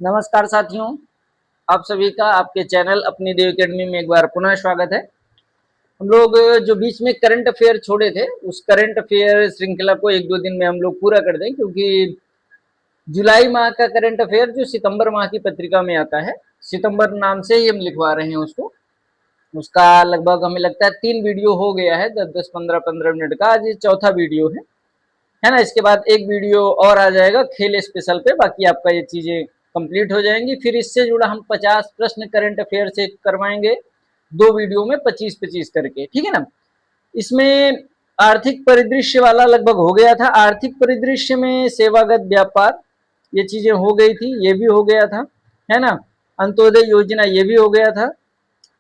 नमस्कार साथियों, आप सभी का आपके चैनल अपनी देव एकेडमी में एक बार पुनः स्वागत है। हम लोग जो बीच में करंट अफेयर छोड़े थे, उस करंट अफेयर श्रृंखला को एक दो दिन में हम लोग पूरा कर दें, क्योंकि जुलाई माह का करंट अफेयर जो सितंबर माह की पत्रिका में आता है, सितंबर नाम से ही हम लिखवा रहे हैं उसको। उसका लगभग हमें लगता है 3 वीडियो हो गया है, 10-10, 15-15 मिनट का। आज ये चौथा वीडियो है ना। इसके बाद एक वीडियो और आ जाएगा खेल स्पेशल पे, बाकी आपका ये चीजें कंप्लीट हो जाएंगी। फिर इससे जुड़ा हम 50 प्रश्न करंट अफेयर से करवाएंगे, 2 वीडियो में 25-25 करके, ठीक है ना। इसमें आर्थिक परिदृश्य वाला लगभग हो गया था। आर्थिक परिदृश्य में सेवागत व्यापार ये चीजें हो गई थी, ये भी हो गया था, है ना। अंत्योदय योजना ये भी हो गया था।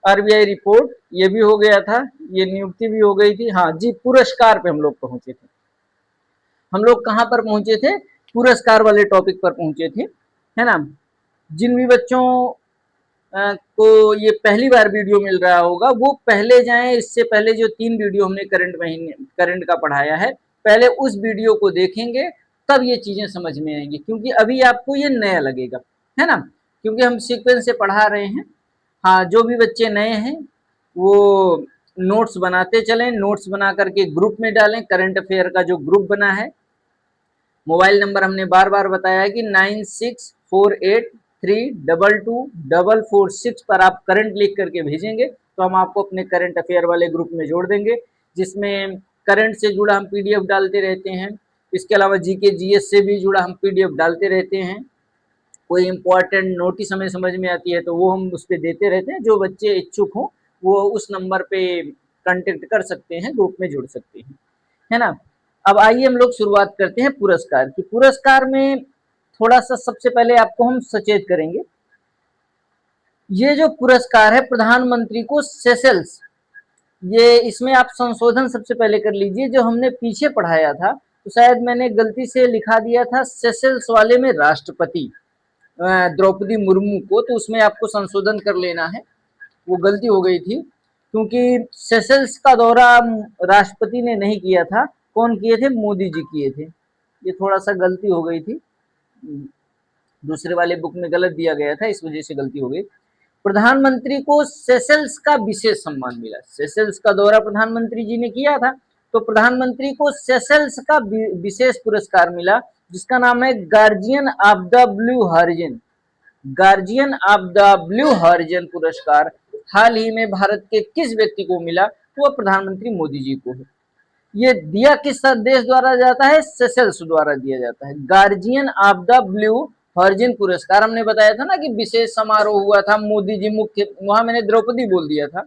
आरबीआई रिपोर्ट ये भी हो गया था। ये नियुक्ति भी हो गई थी। हाँ जी, पुरस्कार पे हम लोग पहुंचे थे। हम लोग कहाँ पर पहुंचे थे? पुरस्कार वाले टॉपिक पर पहुंचे थे, है ना। जिन भी बच्चों को ये पहली बार वीडियो मिल रहा होगा, वो पहले जाएं। इससे पहले जो 3 वीडियो हमने करंट का पढ़ाया है, पहले उस वीडियो को देखेंगे, तब ये चीजें समझ में आएंगी, क्योंकि अभी आपको ये नया लगेगा, है ना। क्योंकि हम सीक्वेंस से पढ़ा रहे हैं। हाँ, जो भी बच्चे नए हैं वो नोट्स बनाते चलें, नोट्स बना करके ग्रुप में डालें। करंट अफेयर का जो ग्रुप बना है, मोबाइल नंबर हमने बार बार बताया है कि 9648322446 पर आप करंट लिख करके भेजेंगे, तो हम आपको अपने करंट अफेयर वाले ग्रुप में जोड़ देंगे, जिसमें करंट से जुड़ा हम पीडीएफ डालते रहते हैं। इसके अलावा जीके जीएस से भी जुड़ा हम पीडीएफ डालते रहते हैं। कोई इंपॉर्टेंट नोटिस हमें समझ में आती है तो वो हम उस पर देते रहते हैं। जो बच्चे इच्छुक हों वो उस नंबर पे कांटेक्ट कर सकते हैं, ग्रुप में जुड़ सकते हैं, है ना। अब आइए हम लोग शुरुआत करते हैं पुरस्कार की। पुरस्कार में थोड़ा सा सबसे पहले आपको हम सचेत करेंगे। ये जो पुरस्कार है प्रधानमंत्री को सेशल्स, ये इसमें आप संशोधन सबसे पहले कर लीजिए। जो हमने पीछे पढ़ाया था तो शायद मैंने गलती से लिखा दिया था सेशल्स वाले में राष्ट्रपति द्रौपदी मुर्मू को, तो उसमें आपको संशोधन कर लेना है, वो गलती हो गई थी। क्योंकि सेशल्स का दौरा राष्ट्रपति ने नहीं किया था, कौन किए थे? मोदी जी किए थे। ये थोड़ा सा गलती हो गई थी, दूसरे वाले बुक में गलत दिया गया था, इस वजह से गलती हो गई। प्रधानमंत्री को सेशल्स का विशेष सम्मान मिला। सेशल्स का दौरा प्रधानमंत्री जी ने किया था, तो प्रधानमंत्री को सेशल्स का विशेष पुरस्कार मिला, जिसका नाम है guardian of the blue horizon. Guardian of the blue horizon पुरस्कार हाल ही में भारत के किस व्यक्ति को मिला? वो प्रधानमंत्री मोदी जी को है। ये दिया किस देश द्वारा जाता है? सेशल्स द्वारा दिया जाता है। Guardian of the blue horizon पुरस्कार, हमने बताया था ना कि विशेष समारोह हुआ था, मोदी जी मुख्य, वहां मैंने द्रौपदी बोल दिया था,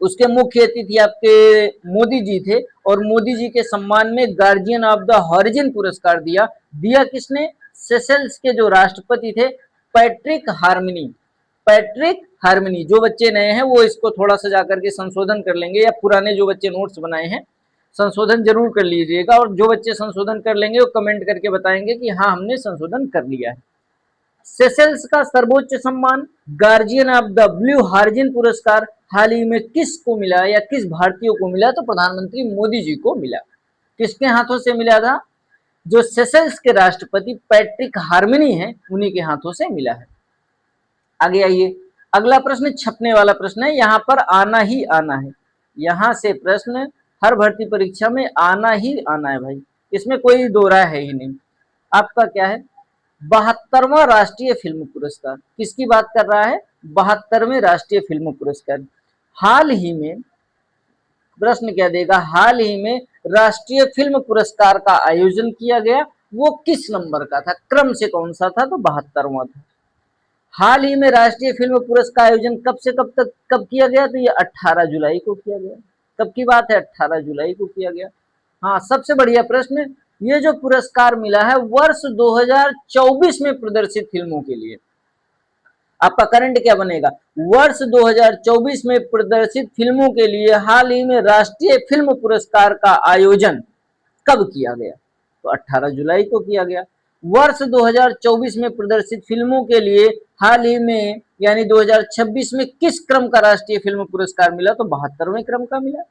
उसके मुख्य अतिथि आपके मोदी जी थे, और मोदी जी के सम्मान में गार्जियन ऑफ द हॉरिजन पुरस्कार दिया। दिया किसने? सेशल्स के जो राष्ट्रपति थे पैट्रिक हार्मनी। Patrick harmony. जो बच्चे नए हैं वो इसको थोड़ा सा जाकर के संशोधन कर लेंगे, या पुराने जो बच्चे नोट्स बनाए हैं संशोधन जरूर कर लीजिएगा, और जो बच्चे संशोधन कर लेंगे वो कमेंट करके बताएंगे कि हाँ हमने संशोधन कर लिया है। सेशल्स का सर्वोच्च सम्मान guardian of the blue horizon पुरस्कार हाल ही में किसको मिला, या किस भारतीय को मिला? तो प्रधानमंत्री मोदी जी को मिला। किसके हाथों से मिला था? जो सेशल्स के राष्ट्रपति पैट्रिक हार्मनी हैं, उन्हीं के हाथों से मिला है। आगे आइए, अगला प्रश्न छपने वाला प्रश्न है, यहाँ पर आना ही आना है। यहाँ से प्रश्न हर भर्ती परीक्षा में आना ही आना है भाई, इसमें कोई दो राय है ही नहीं। आपका क्या है? 72वां राष्ट्रीय फिल्म पुरस्कार किसकी बात कर रहा है? 72वें राष्ट्रीय फिल्म पुरस्कार। हाल ही में प्रश्न क्या देगा? हाल ही में राष्ट्रीय फिल्म पुरस्कार का आयोजन किया गया, वो किस नंबर का था? क्रम से कौन सा था? तो 72वां था। हाल ही में राष्ट्रीय फिल्म पुरस्कार आयोजन कब से कब तक कब किया गया? तो ये 18 जुलाई को किया गया। कब की बात है? 18 जुलाई को किया गया। हाँ, सबसे बढ़िया प्रश्न, ये जो पुरस्कार मिला है वर्ष 2024 में प्रदर्शित फिल्मों के लिए। आपका करंट क्या बनेगा? वर्ष 2024 में प्रदर्शित फिल्मों के लिए हाल ही में राष्ट्रीय फिल्म पुरस्कार का आयोजन कब किया गया? तो 18 जुलाई को किया गया। वर्ष 2024 में प्रदर्शित फिल्मों के लिए हाल ही में यानी 2026 में किस क्रम का राष्ट्रीय फिल्म पुरस्कार मिला? तो 72वें क्रम का मिला।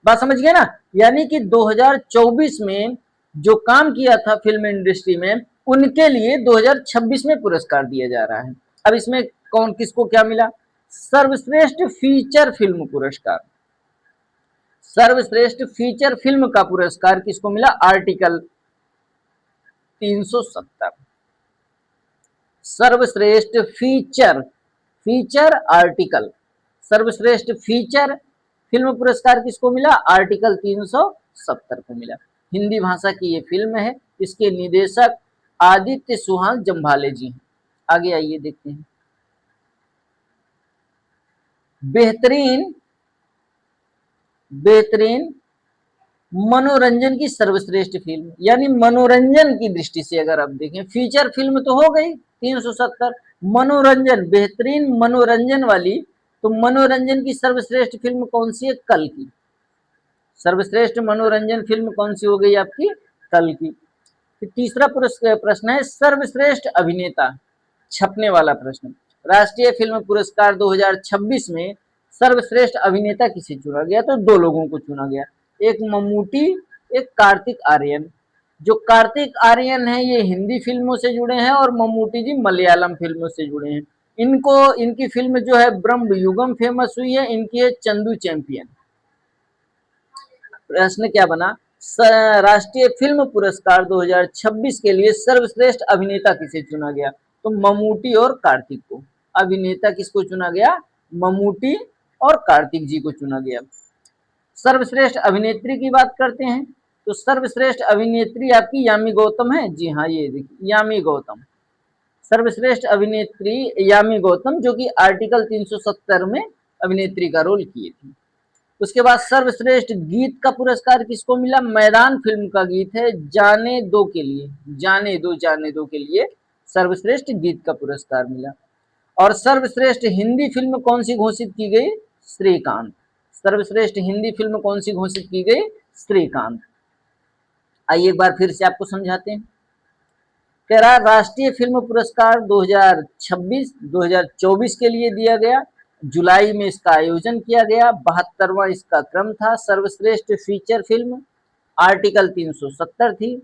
बात समझ गए ना? यानी कि 2024 में जो काम किया था फिल्म इंडस्ट्री में, उनके लिए 2026 में पुरस्कार दिया जा रहा है। अब इसमें कौन किसको क्या मिला? सर्वश्रेष्ठ फीचर फिल्म पुरस्कार, सर्वश्रेष्ठ फीचर फिल्म का पुरस्कार किसको मिला? आर्टिकल 370। सर्वश्रेष्ठ फीचर, फीचर आर्टिकल, सर्वश्रेष्ठ फीचर फिल्म पुरस्कार किसको मिला? आर्टिकल 370 को मिला। हिंदी भाषा की ये फिल्म है, इसके निदेशक आदित्य सुहास जम्भाले जी हैं। आगे आइए देखते हैं। बेहतरीन, बेहतरीन मनोरंजन की सर्वश्रेष्ठ फिल्म, यानी मनोरंजन की दृष्टि से अगर आप देखें, फीचर फिल्म तो हो गई 370, मनोरंजन, बेहतरीन मनोरंजन वाली, तो मनोरंजन की सर्वश्रेष्ठ फिल्म कौन सी है? कल की। सर्वश्रेष्ठ मनोरंजन फिल्म कौन सी हो गई आपकी? कल की। फिर तीसरा प्रश्न है सर्वश्रेष्ठ अभिनेता, छपने वाला प्रश्न। राष्ट्रीय फिल्म पुरस्कार 2026 में सर्वश्रेष्ठ अभिनेता किसे चुना गया? तो दो लोगों को चुना गया, एक मम्मूटी, एक कार्तिक आर्यन। जो कार्तिक आर्यन है ये हिंदी फिल्मों से जुड़े हैं और मम्मूटी जी मलयालम फिल्मों से जुड़े हैं। इनको, इनकी फिल्म जो है ब्रह्म युगम फेमस हुई है, इनकी है चंदू चैंपियन। प्रश्न क्या बना? राष्ट्रीय फिल्म पुरस्कार 2026 के लिए सर्वश्रेष्ठ अभिनेता किसे चुना गया? तो मम्मूटी और कार्तिक को। अभिनेता किसको चुना गया? मम्मूटी और कार्तिक जी को चुना गया। सर्वश्रेष्ठ अभिनेत्री की बात करते हैं, तो सर्वश्रेष्ठ अभिनेत्री आपकी यामी गौतम है। जी हाँ, ये देखिए यामी गौतम, सर्वश्रेष्ठ अभिनेत्री यामी गौतम, जो कि आर्टिकल 370 में अभिनेत्री का रोल किए थे। उसके बाद सर्वश्रेष्ठ गीत का पुरस्कार किसको मिला? मैदान फिल्म का गीत है जाने दो के लिए, जाने दो, जाने दो के लिए सर्वश्रेष्ठ गीत का पुरस्कार मिला। और सर्वश्रेष्ठ हिंदी फिल्म कौन सी घोषित की गई? श्रीकांत। सर्वश्रेष्ठ हिंदी फिल्म कौन सी घोषित की गई? श्रीकांत। आइए एक बार फिर से आपको समझाते हैं। कह रहा राष्ट्रीय फिल्म पुरस्कार 2026-2024 के लिए दिया गया, जुलाई में इसका आयोजन किया गया, 72वां इसका क्रम था। सर्वश्रेष्ठ फीचर फिल्म आर्टिकल 370 थी,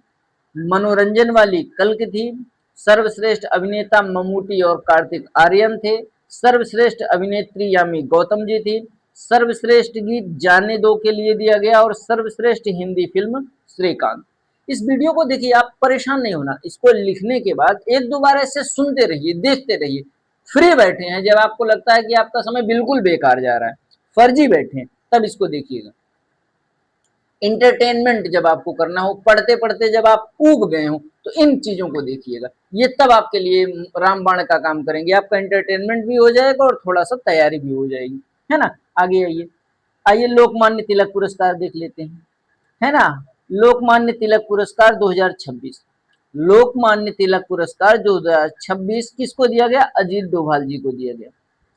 मनोरंजन वाली कल की थी, सर्वश्रेष्ठ अभिनेता मम्मूटी और कार्तिक आर्यन थे, सर्वश्रेष्ठ अभिनेत्री यामी गौतम जी थी, सर्वश्रेष्ठ गीत जाने दो के लिए दिया गया और सर्वश्रेष्ठ हिंदी फिल्म श्रीकांत। इस वीडियो को देखिए, आप परेशान नहीं होना, इसको लिखने के बाद एक दो बार ऐसे सुनते रहिए, देखते रहिए। फ्री बैठे हैं, जब आपको लगता है कि आपका समय बिल्कुल बेकार जा रहा है, फर्जी बैठे हैं, तब इसको देखिएगा। इंटरटेनमेंट जब आपको करना हो, पढ़ते पढ़ते जब आप ऊब गए हो, तो इन चीजों को देखिएगा, ये तब आपके लिए रामबाण का काम करेंगे। आपका एंटरटेनमेंट भी हो जाएगा और थोड़ा सा तैयारी भी हो जाएगी, है ना। आगे आइए, आइए लोकमान्य तिलक पुरस्कार देख लेते हैं, है ना। लोकमान्य तिलक पुरस्कार 2026, लोकमान्य तिलक पुरस्कार 2026 किसको दिया गया? अजीत डोभाल जी को दिया गया।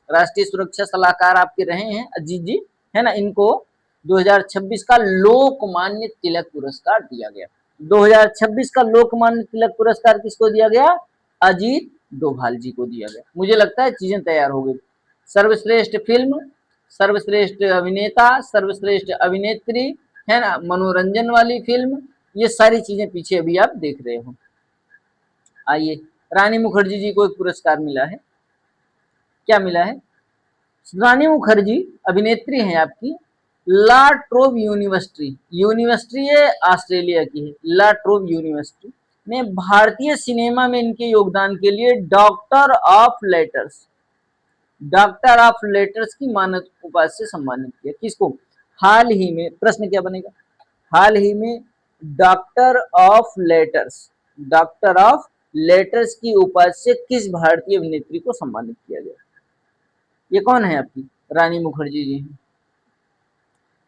राष्ट्रीय सुरक्षा सलाहकार आपके रहे हैं अजीत जी, है ना। इनको 2026 का लोकमान्य तिलक पुरस्कार दिया गया। 2026 का लोकमान्य तिलक पुरस्कार किसको दिया गया? अजीत डोभाल जी को दिया गया। मुझे लगता है चीजें तैयार हो गई। सर्वश्रेष्ठ फिल्म, सर्वश्रेष्ठ अभिनेता, सर्वश्रेष्ठ अभिनेत्री, है ना, मनोरंजन वाली फिल्म, ये सारी चीजें पीछे अभी आप देख रहे हो। आइए, रानी मुखर्जी जी को एक पुरस्कार मिला है। क्या मिला है? रानी मुखर्जी अभिनेत्री हैं आपकी, ला ट्रोब यूनिवर्सिटी, यूनिवर्सिटी है ऑस्ट्रेलिया की है, ला ट्रोब यूनिवर्सिटी ने भारतीय सिनेमा में इनके योगदान के लिए doctor of letters, doctor of letters की मानद उपाधि से सम्मानित किया। किसको? हाल ही में, प्रश्न क्या बनेगा? हाल ही में doctor of letters, doctor of letters की उपाधि से किस भारतीय अभिनेत्री को सम्मानित किया गया? ये कौन है आपकी? रानी मुखर्जी जी हैं।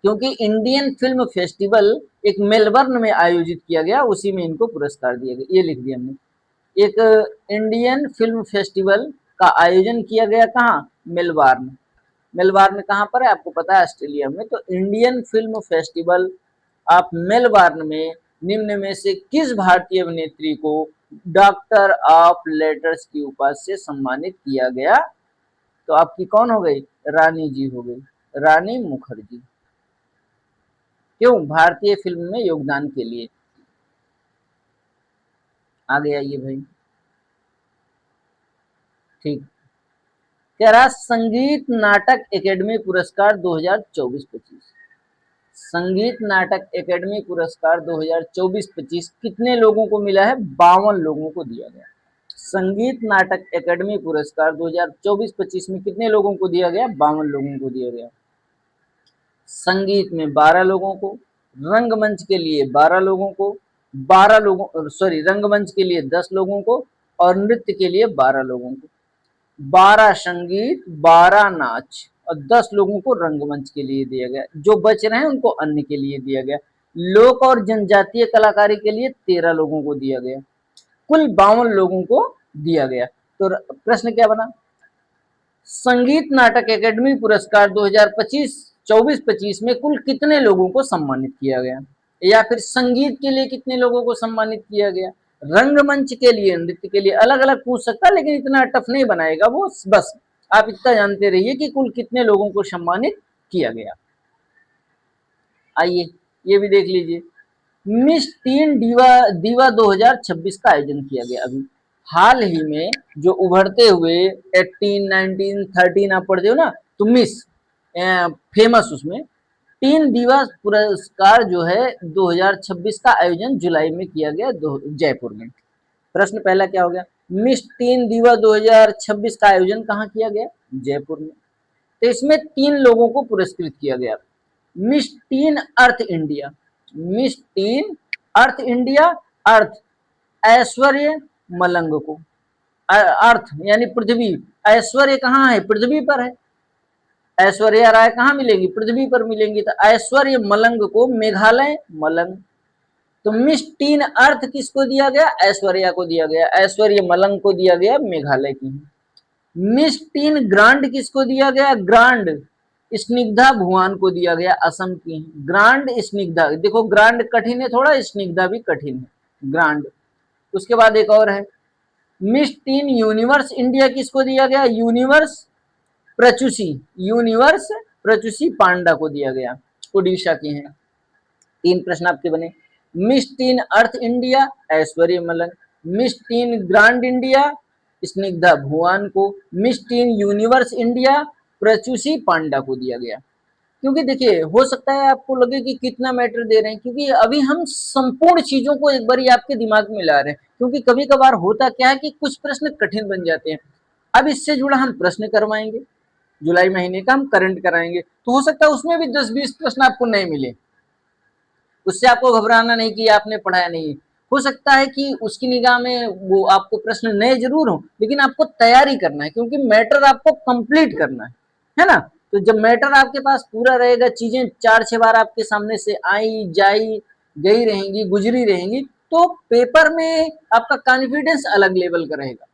क्योंकि इंडियन फिल्म फेस्टिवल एक मेलबर्न में आयोजित किया गया, उसी में इनको पुरस्कार दिया गया। ये लिख दिया हमने। एक इंडियन फिल्म फेस्टिवल का आयोजन किया गया, कहाँ? मेलबर्न। मेलबर्न कहाँ पर है? आपको पता है, ऑस्ट्रेलिया में। तो Indian film festival of Melbourne में निम्न में से किस भारतीय अभिनेत्री को डॉक्टर ऑफ लेटर्स की उपाधि से सम्मानित किया गया? तो आपकी कौन हो गई? रानी जी हो गई, रानी मुखर्जी। क्यों? भारतीय फिल्म में योगदान के लिए। आगे आइए भाई। ठीक, कह रहा संगीत नाटक एकेडमी पुरस्कार 2024-25, संगीत नाटक एकेडमी पुरस्कार 2024-25 कितने लोगों को मिला है? 52 लोगों को दिया गया। संगीत नाटक एकेडमी पुरस्कार 2024-25 में कितने लोगों को दिया गया? 52 लोगों को दिया गया। संगीत में 12 लोगों को, रंगमंच के लिए 12 लोगों को, 12 लोगों सॉरी रंगमंच के लिए 10 लोगों को और नृत्य के लिए 12 लोगों को। 12 संगीत, 12 नाच और 10 लोगों को रंगमंच के लिए दिया गया। जो बच रहे हैं उनको अन्य के लिए दिया गया। लोक और जनजातीय कलाकारी के लिए 13 लोगों को दिया गया। कुल 52 लोगों को दिया गया। तो प्रश्न क्या बना? संगीत नाटक एकेडमी पुरस्कार 2024-25 में कुल कितने लोगों को सम्मानित किया गया, या फिर संगीत के लिए कितने लोगों को सम्मानित किया गया, रंगमंच के लिए, नृत्य के लिए, अलग अलग पूछ सकता है, लेकिन इतना टफ नहीं बनाएगा वो। बस आप इतना जानते रहिए कि कुल कितने लोगों को सम्मानित किया गया। आइए ये भी देख लीजिए। मिस टीन दीवा 2026 का आयोजन किया गया। अभी हाल ही में जो उभरते हुए 18, 19, 13 आप पढ़ते हो ना, तो मिस फेमस, उसमें टीन दीवा पुरस्कार जो है 2026 का आयोजन जुलाई में किया गया जयपुर में। प्रश्न पहला क्या हो गया? मिस टीन दीवा 2026 का आयोजन कहाँ किया गया? जयपुर में। तो इसमें 3 लोगों को पुरस्कृत किया गया। Miss Teen Earth India, miss Teen Earth India, अर्थ ऐश्वर्य मलंग को, अर्थ यानी पृथ्वी, ऐश्वर्य कहाँ है? पृथ्वी पर है। ऐश्वर्या राय कहाँ मिलेगी? पृथ्वी पर मिलेंगी। तो ऐश्वर्य मलंग को मेघालय मलंग। तो मिस टीन अर्थ किसको दिया गया? ऐश्वर्या को दिया गया। ऐश्वर्य मलंग को दिया गया मेघालय की। मिस टीन ग्रांड किसको दिया गया? ग्रांड स्निग्धा भुआन को दिया गया, असम की। ग्रांड स्निग्धा, देखो ग्रांड कठिन है थोड़ा, स्निग्धा भी कठिन है, ग्रांड। उसके बाद एक और है, मिस टीन यूनिवर्स इंडिया किसको दिया गया? यूनिवर्स प्रचुसी, यूनिवर्स प्रचुसी पांडा को दिया गया, उड़ीसा की हैं। 3 प्रश्न आपके बने। Miss Teen Earth India Aishwarya Malang, Miss Teen Grand India Snigdha Bhuyan को, Miss Teen Universe India Prachusi Panda को दिया गया। क्योंकि देखिए, हो सकता है आपको लगे कि कितना मैटर दे रहे हैं, क्योंकि अभी हम संपूर्ण चीजों को एक बार आपके दिमाग में ला रहे हैं। क्योंकि कभी कभार होता क्या है कि कुछ प्रश्न कठिन बन जाते हैं। अब इससे जुड़ा हम प्रश्न करवाएंगे, जुलाई महीने का हम करंट कराएंगे, तो हो सकता है उसमें भी 10-20 प्रश्न आपको नहीं मिले। उससे आपको घबराना नहीं कि आपने पढ़ाया नहीं। हो सकता है कि उसकी निगाह में वो आपको प्रश्न नए जरूर हो, लेकिन आपको तैयारी करना है, क्योंकि मैटर आपको कंप्लीट करना है ना। तो जब मैटर आपके पास पूरा रहेगा, चीजें 4-6 बार आपके सामने से आई जाई गई रहेंगी, गुजरी रहेंगी, तो पेपर में आपका कॉन्फिडेंस अलग लेवल का रहेगा,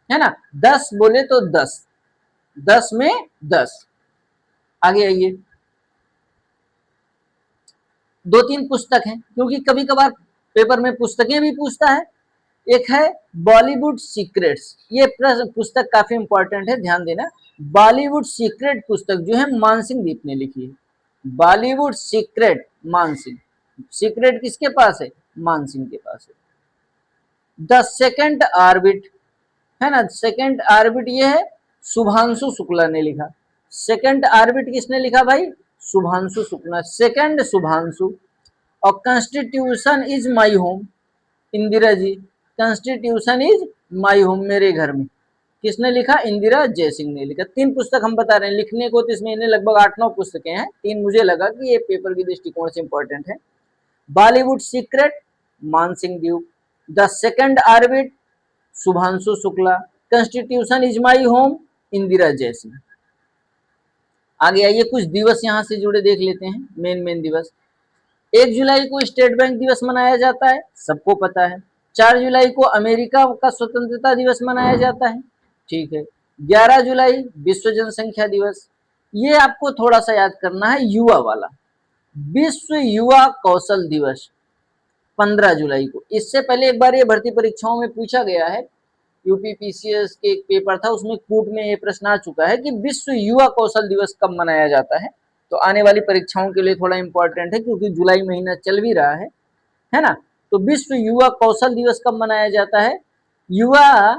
है ना। 10 बोले तो 10, 10 में 10। आगे आइए। 2-3 पुस्तक हैं, क्योंकि कभी कभार पेपर में पुस्तकें भी पूछता है। एक है बॉलीवुड सीक्रेट्स, ये पुस्तक काफी इंपॉर्टेंट है, ध्यान देना। बॉलीवुड सीक्रेट पुस्तक जो है मानसिंह दीप ने लिखी है। Bollywood secret, Mansingh. सीक्रेट किसके पास है? मानसिंह के पास है। द सेकंड ऑर्बिट, है ना, सेकंड ऑर्बिट ये है शुभांशु शुक्ला ने लिखा। सेकंड ऑर्बिट किसने लिखा भाई? शुभांशु शुक्ला, सेकंड शुभांशु। और constitution is my home, Indira ji. Constitution is my home, मेरे घर में, किसने लिखा? इंदिरा जयसिंह ने लिखा। 3 पुस्तक हम बता रहे हैं लिखने को, तो इसमें इन्हें लगभग 8-9 पुस्तकें हैं। 3 मुझे लगा कि ये पेपर की दृष्टिकोण से इंपॉर्टेंट है। Bollywood secret Mansingh Dube, the second orbit Shubhanshu Shukla, constitution is my home Indira Jaising. आगे आइए, कुछ दिवस यहां से जुड़े देख लेते हैं, मेन दिवस। 1 जुलाई को स्टेट बैंक दिवस मनाया जाता है, सबको पता है। 4 जुलाई को अमेरिका का स्वतंत्रता दिवस मनाया जाता है, ठीक है। 11 जुलाई विश्व जनसंख्या दिवस, ये आपको थोड़ा सा याद करना है, युवा वाला। विश्व युवा कौशल दिवस 15 जुलाई को। इससे पहले एक बार ये भर्ती परीक्षाओं में पूछा गया है, यूपीपीसीएस के एक पेपर था, उसमें कूट में ये प्रश्न आ चुका है कि विश्व युवा कौशल दिवस कब मनाया जाता है। तो आने वाली परीक्षाओं के लिए थोड़ा इंपॉर्टेंट है, क्योंकि जुलाई महीना चल भी रहा है ना। तो विश्व युवा कौशल दिवस कब मनाया जाता है? युवा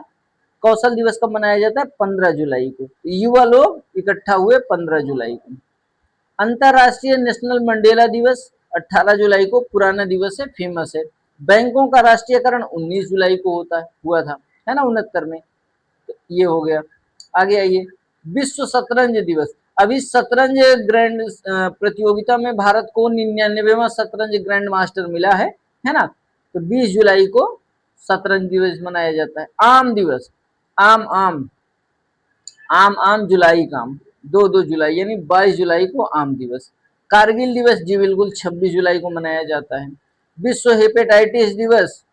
कौशल दिवस कब मनाया जाता है? 15 जुलाई को। युवा लोग इकट्ठा हुए 15 जुलाई को। अंतरराष्ट्रीय नेशनल मंडेला दिवस 18 जुलाई को, पुराना दिवस है, फेमस है। बैंकों का राष्ट्रीयकरण 19 जुलाई को हुआ था, है ना, 69 में। तो ये हो गया। आगे आइए, विश्व शतरंज दिवस। अभी शतरंज ग्रैंड प्रतियोगिता में भारत को 99वां शतरंज ग्रैंड मास्टर मिला है ना। तो 20 जुलाई को शतरंज दिवस मनाया जाता है। आम दिवस, आम आम आम आम जुलाई का आम, 2 जुलाई यानी 22 जुलाई को आम दिवस। कारगिल दिवस, जी बिल्कुल, 26 जुलाई को मनाया जाता है। विश्व हेपेटाइटिस दिवस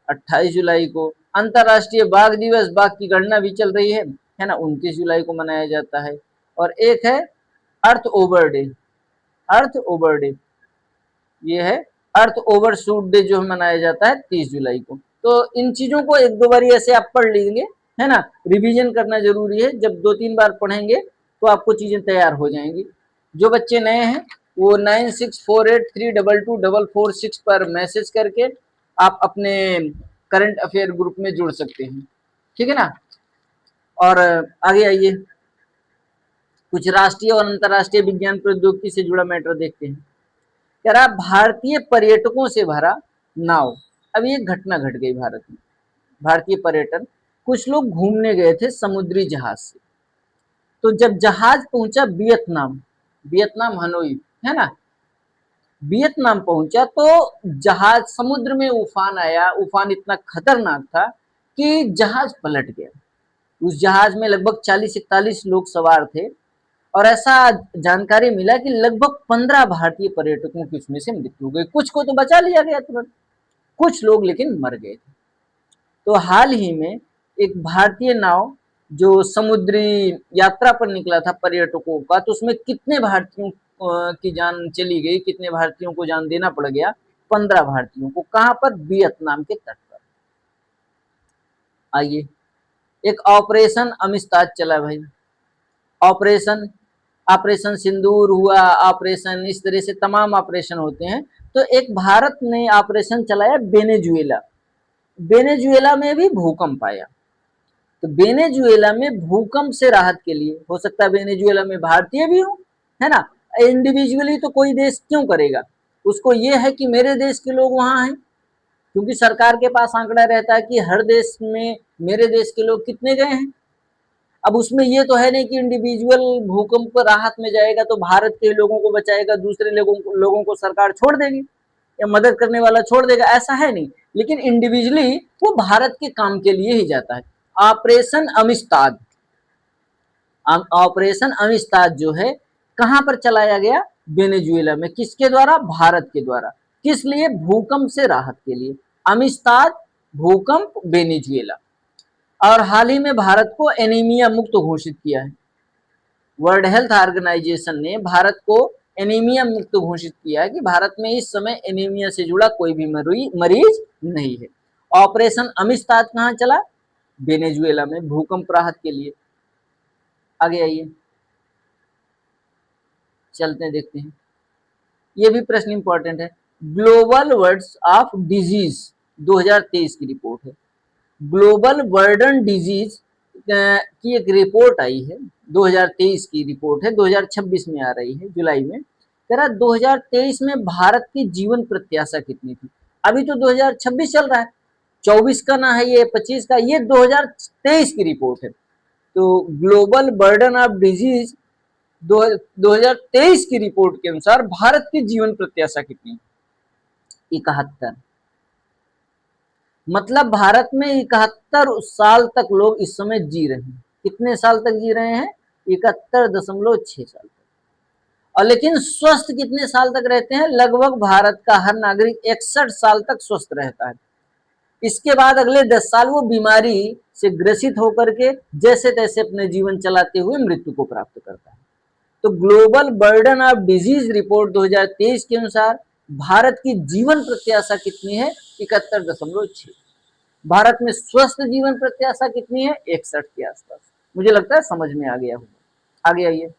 28 जुलाई को। अंतरराष्ट्रीय बाघ दिवस, बाघ की गणना भी चल रही है ना, 29 जुलाई को मनाया जाता है। और एक है अर्थ ओवर डे, अर्थ ओवर डे, ये है अर्थ ओवरशूट डे, जो मनाया जाता है 30 जुलाई को। तो इन चीजों को एक दो बार ऐसे आप पढ़ लीजिए, है ना, रिवीजन करना जरूरी है। जब 2-3 बार पढ़ेंगे तो आपको चीजें तैयार हो जाएंगी। जो बच्चे नए हैं वो 9648322446 पर मैसेज करके आप अपने करंट अफेयर ग्रुप में जुड़ सकते हैं, ठीक है ना। और आगे आइए, कुछ राष्ट्रीय और अंतर्राष्ट्रीय विज्ञान प्रौद्योगिकी से जुड़ा मैटर देखते हैं। कह रहा भारतीय पर्यटकों से भरा नाव। अब ये घटना घट गई भारत में। भारतीय पर्यटन, कुछ लोग घूमने गए थे समुद्री जहाज से। तो जब जहाज पहुंचा वियतनाम, वियतनाम हनोई, है ना, वियतनाम पहुंचा तो जहाज, समुद्र में उफान आया। उफान इतना खतरनाक था कि जहाज पलट गया। उस जहाज में लगभग 40-41 लोग सवार थे और ऐसा जानकारी मिला कि लगभग 15 भारतीय पर्यटकों की उसमें से मृत्यु हो गई। कुछ को तो बचा लिया गया तुरंत, कुछ लोग लेकिन मर गए थे। तो हाल ही में एक भारतीय नाव जो समुद्री यात्रा पर निकला था पर्यटकों का, तो उसमें कितने भारतीयों की जान चली गई, कितने भारतीयों को जान देना पड़ गया? 15 भारतीयों को। कहां पर? वियतनाम के तट पर। आइए, एक ऑपरेशन अमिस्ताज चला भाई। ऑपरेशन, ऑपरेशन सिंदूर हुआ, ऑपरेशन, इस तरह से तमाम ऑपरेशन होते हैं। तो एक भारत ने ऑपरेशन चलाया वेनेजुएला। वेनेजुएला में भी भूकंप आया। तो वेनेजुएला में भूकंप से राहत के लिए, हो सकता है वेनेजुएला में भारतीय भी हो, है ना, इंडिविजुअली तो कोई देश क्यों करेगा, उसको ये है कि मेरे देश के लोग वहां हैं, क्योंकि सरकार के पास आंकड़ा रहता है कि हर देश में मेरे देश के लोग कितने गए हैं। अब उसमें ये तो है नहीं कि इंडिविजुअल भूकंप राहत में जाएगा तो भारत के लोगों को बचाएगा, दूसरे लोगों को सरकार छोड़ देगी या मदद करने वाला छोड़ देगा, ऐसा है नहीं। लेकिन इंडिविजुअली वो भारत के काम के लिए ही जाता है। ऑपरेशन अमिस्ताद, ऑपरेशन अमिस्ताद जो है कहां पर चलाया गया? वेनेजुएला में। किसके द्वारा? भारत के द्वारा। किस लिए? भूकंप से राहत के लिए। अमिस्ताद, भूकंप, वेनेजुएला। और हाल ही में भारत को एनीमिया मुक्त घोषित किया है। वर्ल्ड हेल्थ ऑर्गेनाइजेशन ने भारत को एनीमिया मुक्त घोषित किया है कि भारत में इस समय एनीमिया से जुड़ा कोई भी मरीज नहीं है। ऑपरेशन अमिस्ताद कहां चला? वेनेजुएला में, भूकंप राहत के लिए। आगे आइए, चलते हैं, देखते हैं। ये भी प्रश्न इंपॉर्टेंट है। ग्लोबल वर्ड्स ऑफ डिजीज 2023 की रिपोर्ट है। ग्लोबल बर्डन डिजीज की एक रिपोर्ट आई है, 2023 की रिपोर्ट है, 2026 में आ रही है जुलाई में। कह रहा 2023 में भारत की जीवन प्रत्याशा कितनी थी? अभी तो 2026 चल रहा है, 24 का ना है ये, 25 का, ये 2023 की रिपोर्ट है। तो ग्लोबल बर्डन ऑफ डिजीज 2023 की रिपोर्ट के अनुसार भारत की जीवन प्रत्याशा कितनी? 71। मतलब भारत में 71 साल तक लोग इस समय जी रहे हैं। कितने साल तक जी रहे हैं? 71.6 साल तक। और लेकिन स्वस्थ कितने साल तक रहते हैं? लगभग भारत का हर नागरिक 61 साल तक स्वस्थ रहता है। इसके बाद अगले 10 साल वो बीमारी से ग्रसित होकर के जैसे तैसे अपने जीवन चलाते हुए मृत्यु को प्राप्त करता है। तो global burden of disease report 2023 के अनुसार भारत की जीवन प्रत्याशा कितनी है? 71.6। भारत में स्वस्थ जीवन प्रत्याशा कितनी है? 61 के आसपास। मुझे लगता है समझ में आ गया होगा। आगे आइए,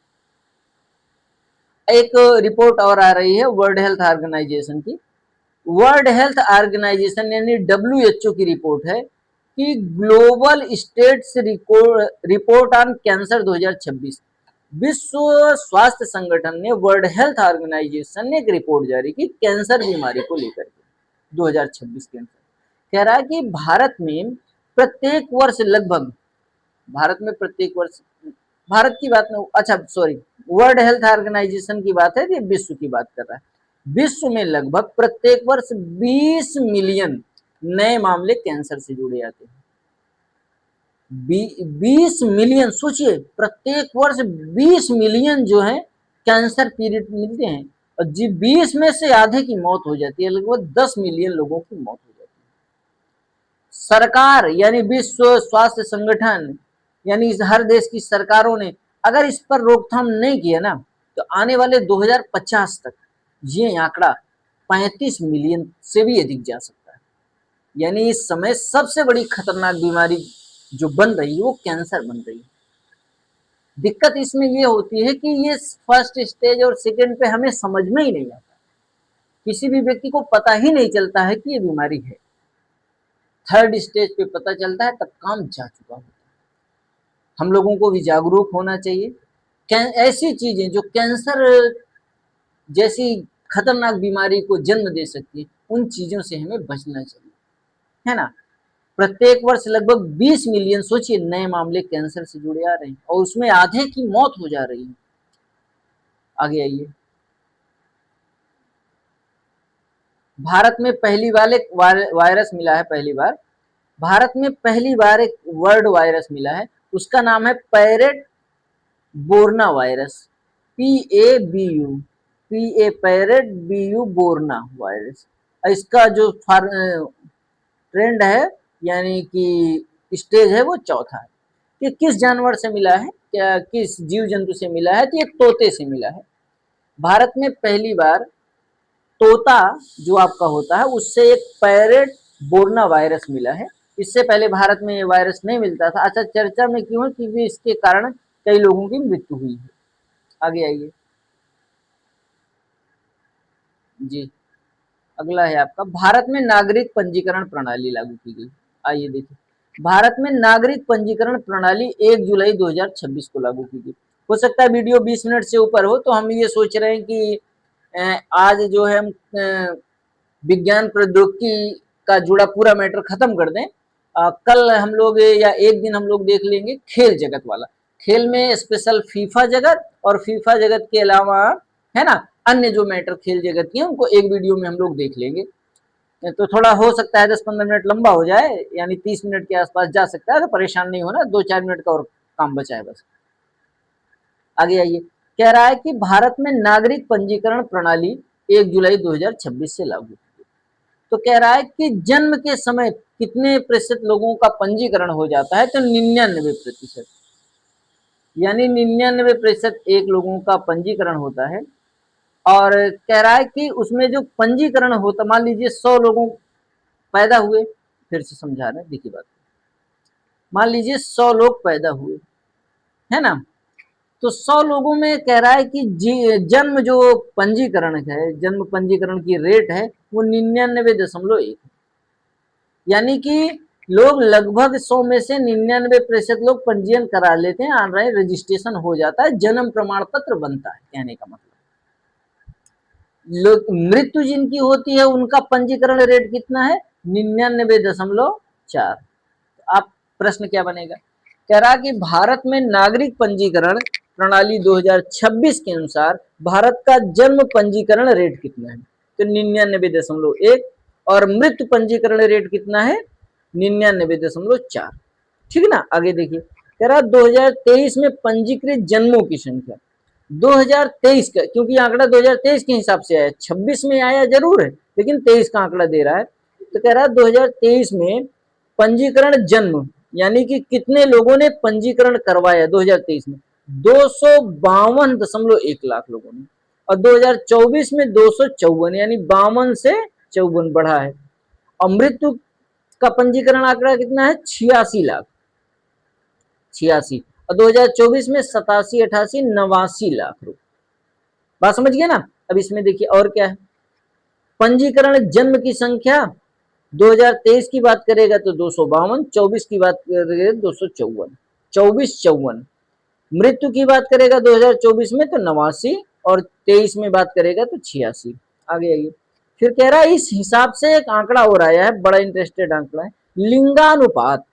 एक रिपोर्ट और आ रही है वर्ल्ड हेल्थ ऑर्गेनाइजेशन की। वर्ल्ड हेल्थ ऑर्गेनाइजेशन यानी WHO की रिपोर्ट है कि global status report on cancer 2026, विश्व स्वास्थ्य संगठन ने, वर्ल्ड हेल्थ ऑर्गेनाइजेशन ने एक रिपोर्ट जारी की कैंसर बीमारी को लेकर के 2026 के अंदर। कह रहा है कि भारत में प्रत्येक वर्ष लगभग, भारत में प्रत्येक वर्ष, भारत की बात नहीं, अच्छा सॉरी, वर्ल्ड हेल्थ ऑर्गेनाइजेशन की बात है, ये विश्व की बात कर रहा है। विश्व में लगभग प्रत्येक वर्ष 20 मिलियन नए मामले कैंसर से जुड़े आते हैं। 20 मिलियन, सोचिए प्रत्येक वर्ष 20 मिलियन जो है कैंसर पीड़ित मिलते हैं, और जी 20 में से आधे की मौत हो जाती है, लगभग 10 मिलियन लोगों की मौत हो जाती है। सरकार यानी विश्व स्वास्थ्य संगठन यानी हर देश की सरकारों ने अगर इस पर रोकथाम नहीं किया ना, तो आने वाले 2050 तक ये आंकड़ा 35 मिलियन से भी अधिक जा सकता है। यानी इस समय सबसे बड़ी खतरनाक बीमारी जो बन रही है वो कैंसर बन रही है। दिक्कत इसमें ये होती है कि ये फर्स्ट स्टेज और सेकेंड पे हमें समझ में ही नहीं आता, किसी भी व्यक्ति को पता ही नहीं चलता है कि ये बीमारी है। थर्ड स्टेज पे पता चलता है, तब काम जा चुका होता है। हम लोगों को भी जागरूक होना चाहिए। ऐसी चीजें जो कैंसर जैसी खतरनाक बीमारी को जन्म दे सकती है, उन चीजों से हमें बचना चाहिए, है ना। प्रत्येक वर्ष लगभग 20 मिलियन, सोचिए, नए मामले कैंसर से जुड़े आ रहे हैं, और उसमें आधे की मौत हो जा रही है। आगे आइए। भारत में पहली बार एक वायरस मिला है, पहली बार भारत में पहली बार एक वर्ल्ड वायरस मिला है, उसका नाम है parrot Borna virus, parrot BU Borna virus. इसका जो ट्रेंड है यानी कि स्टेज है वो चौथा है। कि किस जानवर से मिला है, क्या किस जीव जंतु से मिला है, तो एक तोते से मिला है। भारत में पहली बार तोता जो आपका होता है उससे एक पैरेट बोरना वायरस मिला है। इससे पहले भारत में ये वायरस नहीं मिलता था। अच्छा, चर्चा में क्यों है, क्योंकि इसके कारण कई लोगों की मृत्यु हुई है। आगे आइए जी। अगला है आपका, भारत में नागरिक पंजीकरण प्रणाली लागू की गई। आइए देखिए, भारत में नागरिक पंजीकरण प्रणाली 1 जुलाई 2026 को लागू की गई। हो सकता है वीडियो 20 मिनट से ऊपर हो, तो हम ये सोच रहे हैं कि आज जो है हम विज्ञान प्रौद्योगिकी का जुड़ा पूरा मैटर खत्म कर दें। कल हम लोग या एक दिन हम लोग देख लेंगे खेल जगत वाला। खेल में स्पेशल फीफा जगत, और फीफा जगत के अलावा, है ना, अन्य जो मैटर खेल जगत की है उनको एक वीडियो में हम लोग देख लेंगे। तो थोड़ा हो सकता है 10-15 मिनट लंबा हो जाए, यानी 30 मिनट के आसपास जा सकता है, तो परेशान नहीं होना, 2-4 मिनट का और काम बचा है बस। आगे आइए। कह रहा है कि भारत में नागरिक पंजीकरण प्रणाली 1 जुलाई 2026 से लागू। तो कह रहा है कि जन्म के समय कितने प्रतिशत लोगों का पंजीकरण हो जाता है, तो 99%, यानी 99% एक लोगों का पंजीकरण होता है। और कह रहा है कि उसमें जो पंजीकरण होता, मान लीजिए 100 लोगों पैदा हुए, फिर से समझा रहे हैं, देखिए बात, मान लीजिए 100 लोग पैदा हुए, है ना, तो 100 लोगों में कह रहा है कि जन्म जो पंजीकरण है, जन्म पंजीकरण की रेट है वो 99.1, यानी कि लोग लगभग 100 में से 99% लोग पंजीयन करा लेते हैं, ऑनलाइन रजिस्ट्रेशन हो जाता है, जन्म प्रमाण पत्र बनता है। कहने का मतलब, लोग मृत्यु जिनकी होती है उनका पंजीकरण रेट कितना है, 99.4। आप प्रश्न क्या बनेगा, कह रहा कि भारत में नागरिक पंजीकरण प्रणाली 2026 के अनुसार भारत का जन्म पंजीकरण रेट कितना है, तो 99.1, और मृत्यु पंजीकरण रेट कितना है, 99.4। ठीक है ना। आगे देखिए, कह रहा 2023 में पंजीकृत जन्मों की संख्या 2023 का, क्योंकि आंकड़ा 2023 के हिसाब से आया, 26 में आया जरूर है, लेकिन 23 का आंकड़ा दे रहा है। तो कह रहा है 2023 में पंजीकरण जन्म, यानी कि कितने लोगों ने पंजीकरण करवाया 2023 में, 252.1 लाख लोगों ने, और 2024 में 254, यानी 52 से 54 बढ़ा है। और मृत्यु का पंजीकरण आंकड़ा कितना है, 86 लाख, 86, और 2024 में 87, 88, 89 लाख रुपए। बात समझ गए ना। अब इसमें देखिए और क्या है, पंजीकरण जन्म की संख्या 2023 की बात करेगा तो 252, 24 की बात करेगा 254, 2454। मृत्यु की बात करेगा 2024 में तो 89 और 23 में बात करेगा तो 86। आगे आइए, फिर कह रहा है इस हिसाब से एक आंकड़ा और आया है, बड़ा इंटरेस्टेड आंकड़ा है, लिंगानुपात।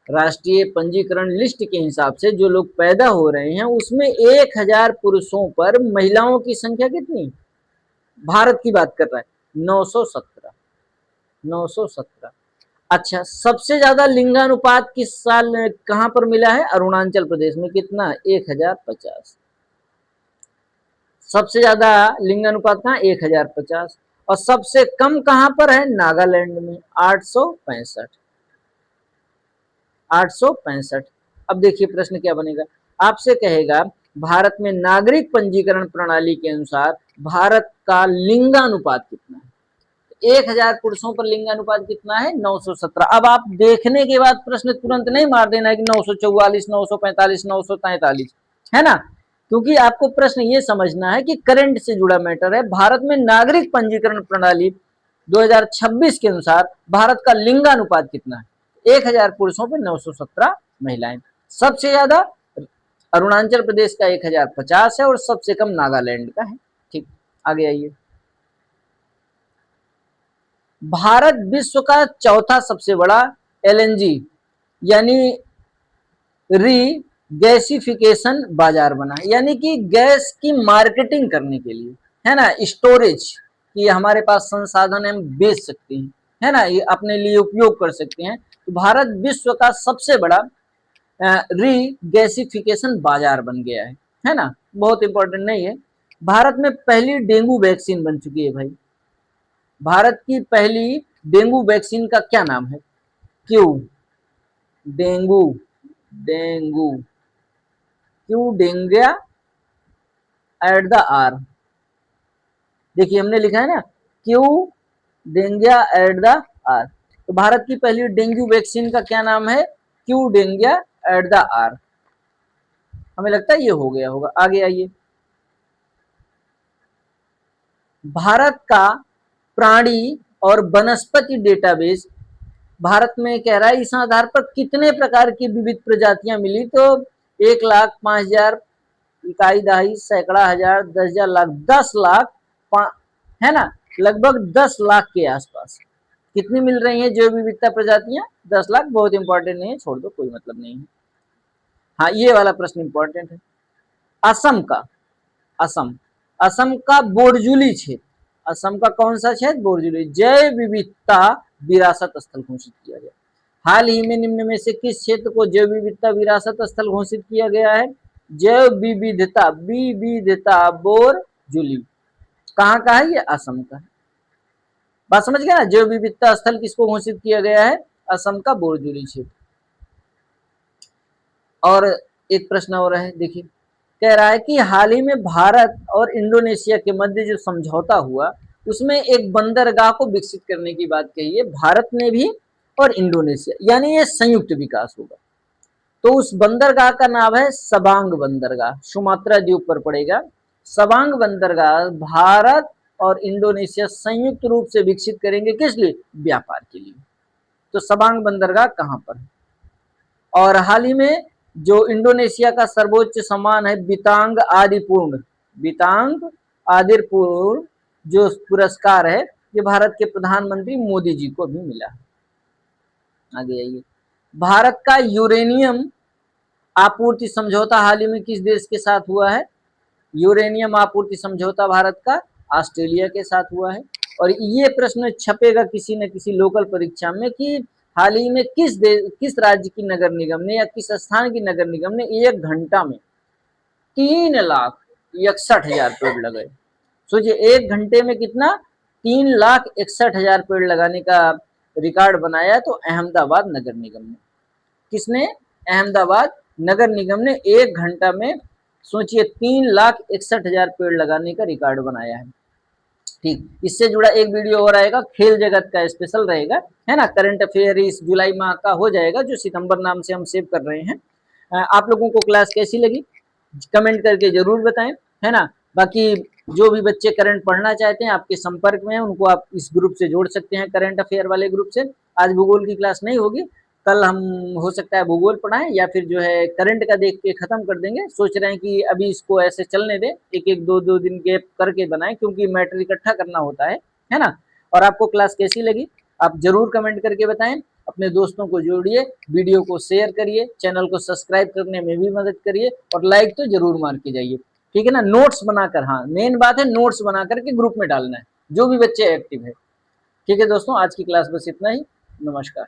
राष्ट्रीय पंजीकरण लिस्ट के हिसाब से जो लोग पैदा हो रहे हैं उसमें 1000 पुरुषों पर महिलाओं की संख्या कितनी, भारत की बात कर रहा है 917, 917। अच्छा, सबसे ज्यादा लिंगानुपात किस साल कहां पर मिला है, अरुणाचल प्रदेश में, कितना, 1050। सबसे ज्यादा लिंगानुपात कहां, 1050। और सबसे कम कहां पर है, नागालैंड में, 865, 865। अब देखिए प्रश्न क्या बनेगा, आपसे कहेगा भारत में नागरिक पंजीकरण प्रणाली के अनुसार भारत का लिंगानुपात कितना है, 1000 पुरुषों पर लिंगानुपात कितना है, 917। अब आप देखने के बाद प्रश्न तुरंत नहीं मार देना है कि 944, 945, 943, है ना, क्योंकि आपको प्रश्न ये समझना है कि करंट से जुड़ा मैटर है। भारत में नागरिक पंजीकरण प्रणाली 2026 के अनुसार भारत का लिंगानुपात कितना है, 1000 पुरुषों पर 917 महिलाएं। सबसे ज्यादा अरुणाचल प्रदेश का 1050 है और सबसे कम नागालैंड का है। ठीक, आगे आइए। भारत विश्व का चौथा सबसे बड़ा एलएनजी यानी री गैसिफिकेशन बाजार बना, यानी कि गैस की मार्केटिंग करने के लिए, है ना, स्टोरेज कि हमारे पास संसाधन हम बेच सकते हैं, है ना, ये अपने लिए उपयोग कर सकते हैं। तो भारत विश्व का सबसे बड़ा री गैसिफिकेशन बाजार बन गया है ना, बहुत इंपॉर्टेंट नहीं है। भारत में पहली डेंगू वैक्सीन बन चुकी है भाई, भारत की पहली डेंगू वैक्सीन का क्या नाम है, क्यों डेंगू, डेंगू, क्यों डेंगिया एट द आर। देखिए हमने लिखा है ना, क्यों डेंगिया एट द आर। तो भारत की पहली डेंगू वैक्सीन का क्या नाम है, क्यों डेंगिया एट द आर। हमें लगता है ये हो गया होगा। आगे आइए, भारत का प्राणी और वनस्पति डेटाबेस भारत में कह रहा है इस आधार पर कितने प्रकार की विविध प्रजातियां मिली, तो 1,00,000, 5,000, इकाई, दहाई, सैकड़ा, हजार, 10,000, लाख, 10 लाख, है ना, लगभग 10 लाख के आसपास कितनी मिल रही है जैव विविधता प्रजातियां, 10 लाख। बहुत इंपॉर्टेंट नहीं है, छोड़ दो, कोई मतलब नहीं है। हाँ, ये वाला प्रश्न इंपॉर्टेंट है। असम का, असम, असम का बोरजुली क्षेत्र, असम का कौन सा क्षेत्र, बोरजुली, जैव विविधता विरासत स्थल घोषित किया गया। हाल ही में निम्न में से किस क्षेत्र को जैव विविधता विरासत स्थल घोषित किया गया है, जैव विविधता, विविधता बोरजुली, कहाँ का है ये, असम का है। बात समझ गया ना, जैव विविधता स्थल किसको घोषित किया गया है, असम का बोरजुली क्षेत्र। और एक प्रश्न और है, देखिए कह रहा है कि हाल ही में भारत और इंडोनेशिया के मध्य जो समझौता हुआ उसमें एक बंदरगाह को विकसित करने की बात कही है, भारत ने भी और इंडोनेशिया, यानी ये संयुक्त विकास होगा। तो उस बंदरगाह का नाम है सबांग बंदरगाह, सुमात्रा द्वीप पर पड़ेगा। सबांग बंदरगाह भारत और इंडोनेशिया संयुक्त रूप से विकसित करेंगे, किस लिए, व्यापार के लिए। तो सबांग बंदरगाह कहां पर है। और हाल ही में जो इंडोनेशिया का सर्वोच्च सम्मान है बितांग आदिपूर्ण, बितांग आदिपूर्ण जो पुरस्कार है, ये भारत के प्रधानमंत्री मोदी जी को भी मिला। आगे आइए, भारत का यूरेनियम आपूर्ति समझौता हाल ही में किस देश के साथ हुआ है, यूरेनियम आपूर्ति समझौता भारत का ऑस्ट्रेलिया के साथ हुआ है। और ये प्रश्न छपेगा किसी न किसी लोकल परीक्षा में कि हाल ही में किस राज्य की नगर निगम ने या किस स्थान की नगर निगम ने 1 घंटा में 3,61,000 पेड़ लगाए। सोचिए 1 घंटे में कितना, 3,61,000 पेड़ लगाने का रिकॉर्ड बनाया। तो अहमदाबाद नगर निगम ने, किसने, अहमदाबाद नगर निगम ने 1 घंटा में सोचिए 3,61,000 पेड़ लगाने का रिकॉर्ड बनाया है। ठीक, इससे जुड़ा एक वीडियो और आएगा, खेल जगत का स्पेशल रहेगा, है ना, करंट अफेयर इस जुलाई माह का हो जाएगा, जो सितंबर नाम से हम सेव कर रहे हैं। आप लोगों को क्लास कैसी लगी कमेंट करके जरूर बताएं, है ना। बाकी जो भी बच्चे करंट पढ़ना चाहते हैं आपके संपर्क में हैं, उनको आप इस ग्रुप से जोड़ सकते हैं, करंट अफेयर वाले ग्रुप से। आज भूगोल की क्लास नहीं होगी, कल हम हो सकता है भूगोल पढ़ाएं या फिर जो है करंट का देख के खत्म कर देंगे। सोच रहे हैं कि अभी इसको ऐसे चलने दें, एक एक दो दो दिन गैप करके बनाएं, क्योंकि मैटर इकट्ठा करना होता है ना। और आपको क्लास कैसी लगी आप जरूर कमेंट करके बताएं। अपने दोस्तों को जोड़िए, वीडियो को शेयर करिए, चैनल को सब्सक्राइब करने में भी मदद करिए और लाइक तो जरूर मार के जाइए, ठीक है ना। नोट्स बनाकर, हाँ मेन बात है नोट्स बना करके ग्रुप में डालना है, जो भी बच्चे एक्टिव है। ठीक है दोस्तों, आज की क्लास बस इतना ही। नमस्कार।